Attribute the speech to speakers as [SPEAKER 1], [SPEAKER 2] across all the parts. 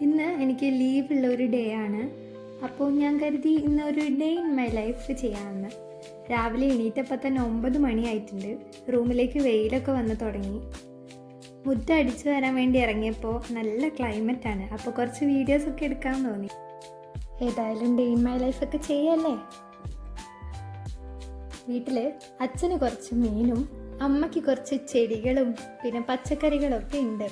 [SPEAKER 1] ഇന്ന് എനിക്ക് ലീവുള്ള ഒരു ഡേ ആണ്. അപ്പോൾ ഞാൻ കരുതി ഇന്നൊരു ഡേ ഇൻ മൈ ലൈഫ് ചെയ്യാമെന്ന്. രാവിലെ എണീറ്റപ്പോൾ തന്നെ 9 മണിയായിട്ടുണ്ട്. റൂമിലേക്ക് വെയിലൊക്കെ വന്ന് തുടങ്ങി. മുറ്റം അടിച്ചു വരാൻ വേണ്ടി ഇറങ്ങിയപ്പോൾ നല്ല ക്ലൈമറ്റാണ്. അപ്പോൾ കുറച്ച് വീഡിയോസൊക്കെ എടുക്കാൻ തോന്നി. ഏതായാലും ഡേ ഇൻ മൈ ലൈഫൊക്കെ ചെയ്യല്ലേ. വീട്ടിൽ അച്ഛന് കുറച്ച് മീനും അമ്മയ്ക്ക് കുറച്ച് ചെടികളും പിന്നെ പച്ചക്കറികളൊക്കെ ഉണ്ട്.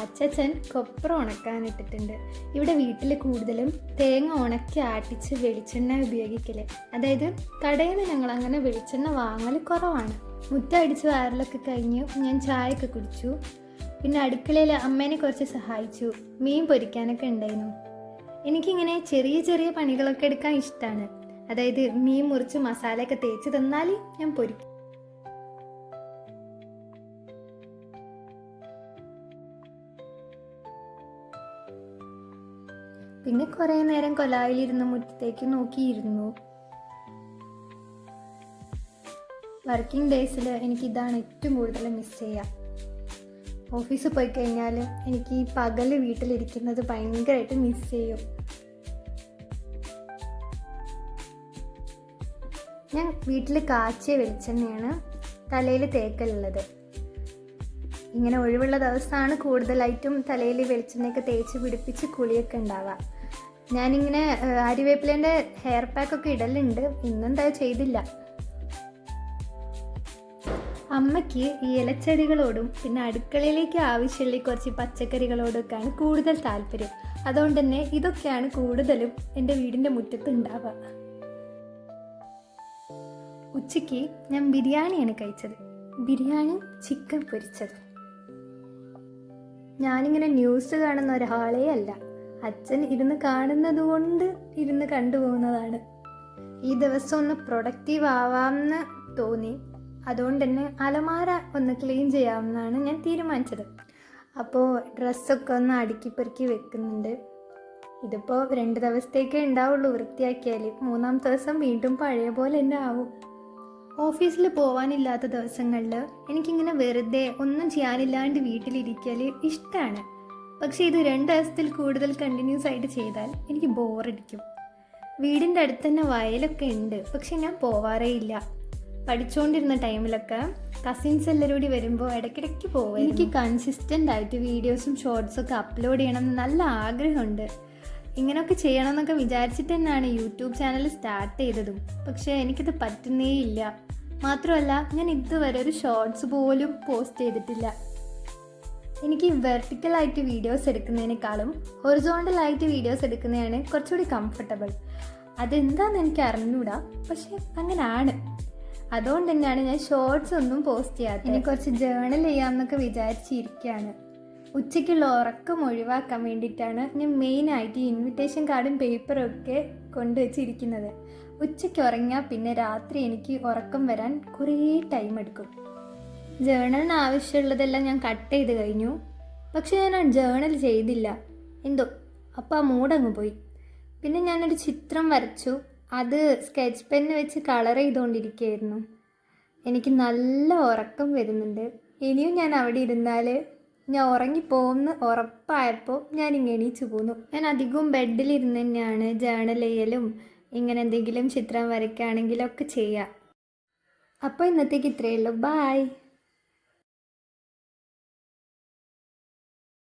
[SPEAKER 1] അച്ഛൻ കൊപ്ര ഉണക്കാനിട്ടിട്ടുണ്ട്. ഇവിടെ വീട്ടിൽ കൂടുതലും തേങ്ങ ഉണക്കി ആട്ടിച്ച് വെളിച്ചെണ്ണ ഉപയോഗിക്കല്. അതായത് കടയിൽ നിന്ന് ഞങ്ങൾ അങ്ങനെ വെളിച്ചെണ്ണ വാങ്ങൽ കുറവാണ്. മുറ്റടിച്ച് വാരലൊക്കെ കഴിഞ്ഞു ഞാൻ ചായയൊക്കെ കുടിച്ചു. പിന്നെ അടുക്കളയിൽ അമ്മേനെ കുറച്ച് സഹായിച്ചു. മീൻ പൊരിക്കാനൊക്കെ ഉണ്ടായിരുന്നു. എനിക്കിങ്ങനെ ചെറിയ ചെറിയ പണികളൊക്കെ എടുക്കാൻ ഇഷ്ടമാണ്. അതായത് മീൻ മുറിച്ച് മസാലയൊക്കെ തേച്ച് തന്നാൽ ഞാൻ പൊരിക്കും. പിന്നെ കുറേ നേരം കൊലായിലിരുന്ന് മുറ്റത്തേക്ക് നോക്കിയിരുന്നു. വർക്കിംഗ് ഡേയ്സിൽ എനിക്കിതാണ് ഏറ്റവും കൂടുതൽ മിസ് ചെയ്യുക. ഓഫീസിൽ പോയി കഴിഞ്ഞാൽ എനിക്ക് ഈ പകൽ വീട്ടിലിരിക്കുന്നത് ഭയങ്കരമായിട്ട് മിസ് ചെയ്യും. ഞാൻ വീട്ടിൽ കാച്ചിയ വെളിച്ചെണ്ണയാണ് തലയിൽ തേക്കലുള്ളത്. ഇങ്ങനെ ഒഴിവുള്ള ദിവസമാണ് കൂടുതലായിട്ടും തലയിൽ വെളിച്ചെണ്ണയൊക്കെ തേച്ച് പിടിപ്പിച്ച് കുളിയൊക്കെ ഉണ്ടാവുക. ഞാനിങ്ങനെ ആര്യവേപ്പിലേൻ്റെ ഹെയർ പാക്കൊക്കെ ഇടലുണ്ട്. ഇന്നെന്താ ചെയ്തില്ല. അമ്മയ്ക്ക് ഈ ഇലച്ചെടികളോടും പിന്നെ അടുക്കളയിലേക്ക് ആവശ്യമുള്ള കുറച്ച് പച്ചക്കറികളോടൊക്കെയാണ് കൂടുതൽ താല്പര്യം. അതുകൊണ്ട് തന്നെ ഇതൊക്കെയാണ് കൂടുതലും എൻ്റെ വീടിൻ്റെ മുറ്റത്ത് ഉണ്ടാവുക. ഉച്ചയ്ക്ക് ഞാൻ ബിരിയാണിയാണ് കഴിച്ചത്. ബിരിയാണി ചിക്കൻ പൊരിച്ചത്. ഞാനിങ്ങനെ ന്യൂസ് കാണുന്ന ഒരാളേ അല്ല. അച്ഛൻ ഇരുന്ന് കാണുന്നത് കൊണ്ട് ഇരുന്ന് കണ്ടുപോകുന്നതാണ്. ഈ ദിവസം ഒന്ന് പ്രൊഡക്റ്റീവ് ആവാമെന്ന് തോന്നി. അതുകൊണ്ട് തന്നെ അലമാര ഒന്ന് ക്ലീൻ ചെയ്യാമെന്നാണ് ഞാൻ തീരുമാനിച്ചത്. അപ്പോൾ ഡ്രസ്സൊക്കെ ഒന്ന് അടുക്കി പെറുക്കി വെക്കുന്നുണ്ട്. ഇതിപ്പോൾ 2 ദിവസത്തേക്കേ ഉണ്ടാവുള്ളൂ വൃത്തിയാക്കിയാൽ. 3-ാമത്തെ ദിവസം വീണ്ടും പഴയ പോലെ തന്നെ ആവും. ഓഫീസിൽ പോകാനില്ലാത്ത ദിവസങ്ങളിൽ എനിക്കിങ്ങനെ വെറുതെ ഒന്നും ചെയ്യാനില്ലാണ്ട് വീട്ടിലിരിക്കൽ ഇഷ്ടമാണ്. പക്ഷേ ഇത് 2 ദിവസത്തിൽ കൂടുതൽ കണ്ടിന്യൂസ് ആയിട്ട് ചെയ്താൽ എനിക്ക് ബോറടിക്കും. വീടിൻ്റെ അടുത്ത് തന്നെ വയലൊക്കെ ഉണ്ട്, പക്ഷെ ഞാൻ പോവാറേ ഇല്ല. പഠിച്ചുകൊണ്ടിരുന്ന ടൈമിലൊക്കെ കസിൻസ് എല്ലാവരും കൂടി വരുമ്പോൾ ഇടയ്ക്കിടയ്ക്ക് പോവാം. എനിക്ക് കൺസിസ്റ്റൻ്റ് ആയിട്ട് വീഡിയോസും ഷോർട്സൊക്കെ അപ്ലോഡ് ചെയ്യണം എന്ന് നല്ല ആഗ്രഹമുണ്ട്. ഇങ്ങനെയൊക്കെ ചെയ്യണം എന്നൊക്കെ വിചാരിച്ചിട്ട് തന്നെയാണ് യൂട്യൂബ് ചാനൽ സ്റ്റാർട്ട് ചെയ്തതും. പക്ഷേ എനിക്കിത് പറ്റുന്നേ ഇല്ല. മാത്രമല്ല ഞാൻ ഇതുവരെ ഒരു ഷോർട്സ് പോലും പോസ്റ്റ് ചെയ്തിട്ടില്ല. എനിക്ക് വെർട്ടിക്കലായിട്ട് വീഡിയോസ് എടുക്കുന്നതിനേക്കാളും ഹൊറിസോണ്ടലായിട്ട് വീഡിയോസ് എടുക്കുന്നതാണ് കുറച്ചുകൂടി കംഫർട്ടബിൾ. അതെന്താണെന്ന് എനിക്ക് അറിഞ്ഞൂടാ, പക്ഷെ അങ്ങനെയാണ്. അതുകൊണ്ട് തന്നെയാണ് ഞാൻ ഷോർട്സ് ഒന്നും പോസ്റ്റ് ചെയ്യാത്തത്. ഇനി കുറച്ച് ജേർണൽ ചെയ്യാമെന്നൊക്കെ വിചാരിച്ചിരിക്കുകയാണ്. ഉച്ചയ്ക്കുള്ള ഉറക്കം ഒഴിവാക്കാൻ വേണ്ടിയിട്ടാണ് ഞാൻ മെയിനായിട്ട് ഈ ഇൻവിറ്റേഷൻ കാർഡും പേപ്പറും ഒക്കെ കൊണ്ടുവച്ചിരിക്കുന്നത്. ഉച്ചയ്ക്ക് ഉറങ്ങിയാൽ പിന്നെ രാത്രി എനിക്ക് ഉറക്കം വരാൻ കുറേ ടൈം എടുക്കും. ജേർണലിന് ആവശ്യമുള്ളതെല്ലാം ഞാൻ കട്ട് ചെയ്ത് കഴിഞ്ഞു. പക്ഷെ ഞാൻ ആ ജേർണൽ ചെയ്തില്ല. എന്തോ അപ്പോൾ ആ മൂടങ്ങ് പോയി. പിന്നെ ഞാനൊരു ചിത്രം വരച്ചു. അത് സ്കെച്ച് പെന്ന് വെച്ച് കളർ ചെയ്തുകൊണ്ടിരിക്കുകയായിരുന്നു. എനിക്ക് നല്ല ഉറക്കം വരുന്നുണ്ട്. ഇനിയും ഞാൻ അവിടെ ഇരുന്നാൽ ഞാൻ ഉറങ്ങിപ്പോകുമെന്ന് ഉറപ്പായപ്പോൾ ഞാനിങ്ങനെ എണീച്ചു പോന്നു. ഞാൻ അധികവും ബെഡിലിരുന്ന് തന്നെയാണ് ജേർണൽ ചെയ്യലും ഇങ്ങനെ എന്തെങ്കിലും ചിത്രം വരയ്ക്കുകയാണെങ്കിലൊക്കെ ചെയ്യുക. അപ്പോൾ ഇന്നത്തേക്ക് ഇത്രയേ ഉള്ളൂ. ബായ്.